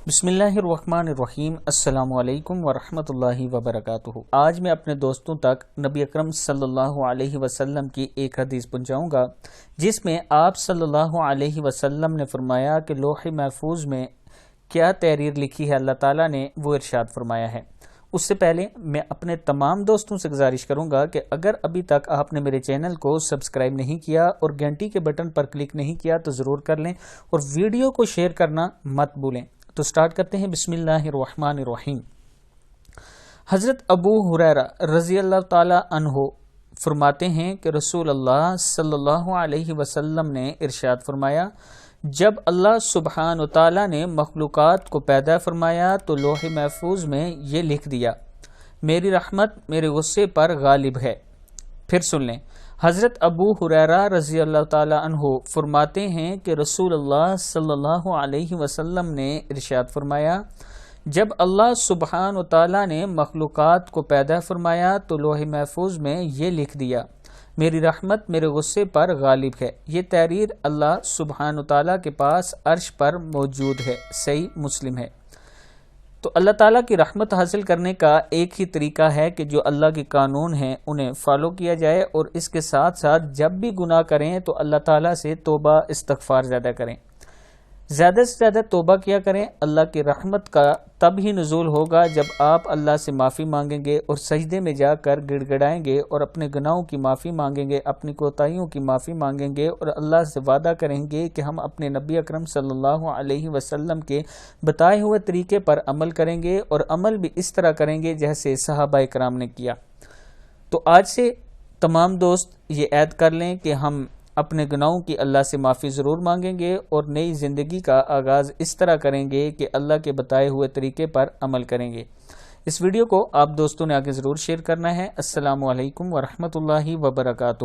بسم اللہ الرحمن الرحیم۔ السلام علیکم ورحمۃ اللہ وبرکاتہ۔ آج میں اپنے دوستوں تک نبی اکرم صلی اللہ علیہ وسلم کی ایک حدیث پہنچاؤں گا جس میں آپ صلی اللہ علیہ وسلم نے فرمایا کہ لوح محفوظ میں کیا تحریر لکھی ہے اللہ تعالیٰ نے، وہ ارشاد فرمایا ہے۔ اس سے پہلے میں اپنے تمام دوستوں سے گزارش کروں گا کہ اگر ابھی تک آپ نے میرے چینل کو سبسکرائب نہیں کیا اور گھنٹی کے بٹن پر کلک نہیں کیا تو ضرور کر لیں اور ویڈیو کو شیئر کرنا مت بھولیں۔ تو سٹارٹ کرتے ہیں۔ بسم اللہ الرحمن الرحیم۔ حضرت ابو ہریرہ رضی اللہ تعالی عنہ فرماتے ہیں کہ رسول اللہ صلی اللہ علیہ وسلم نے ارشاد فرمایا، جب اللہ سبحانہ و تعالی نے مخلوقات کو پیدا فرمایا تو لوح محفوظ میں یہ لکھ دیا، میری رحمت میرے غصے پر غالب ہے۔ پھر سن لیں، حضرت ابو ہریرہ رضی اللہ تعالی عنہ فرماتے ہیں کہ رسول اللہ صلی اللہ علیہ وسلم نے ارشاد فرمایا، جب اللہ سبحانہ و تعالی نے مخلوقات کو پیدا فرمایا تو لوح محفوظ میں یہ لکھ دیا، میری رحمت میرے غصے پر غالب ہے۔ یہ تحریر اللہ سبحانہ و تعالی کے پاس عرش پر موجود ہے۔ صحیح مسلم ہے۔ تو اللہ تعالیٰ کی رحمت حاصل کرنے کا ایک ہی طریقہ ہے کہ جو اللہ کے قانون ہیں انہیں فالو کیا جائے، اور اس کے ساتھ ساتھ جب بھی گناہ کریں تو اللہ تعالیٰ سے توبہ استغفار زیادہ کریں، زیادہ سے زیادہ توبہ کیا کریں۔ اللہ کی رحمت کا تب ہی نزول ہوگا جب آپ اللہ سے معافی مانگیں گے اور سجدے میں جا کر گڑ گڑائیں گے اور اپنے گناہوں کی معافی مانگیں گے، اپنی کوتاہیوں کی معافی مانگیں گے اور اللہ سے وعدہ کریں گے کہ ہم اپنے نبی اکرم صلی اللہ علیہ وسلم کے بتائے ہوئے طریقے پر عمل کریں گے، اور عمل بھی اس طرح کریں گے جیسے صحابہ کرام نے کیا۔ تو آج سے تمام دوست یہ عہد کر لیں کہ ہم اپنے گناہوں کی اللہ سے معافی ضرور مانگیں گے اور نئی زندگی کا آغاز اس طرح کریں گے کہ اللہ کے بتائے ہوئے طریقے پر عمل کریں گے۔ اس ویڈیو کو آپ دوستوں نے آگے ضرور شیئر کرنا ہے۔ السلام علیکم ورحمۃ اللہ وبرکاتہ۔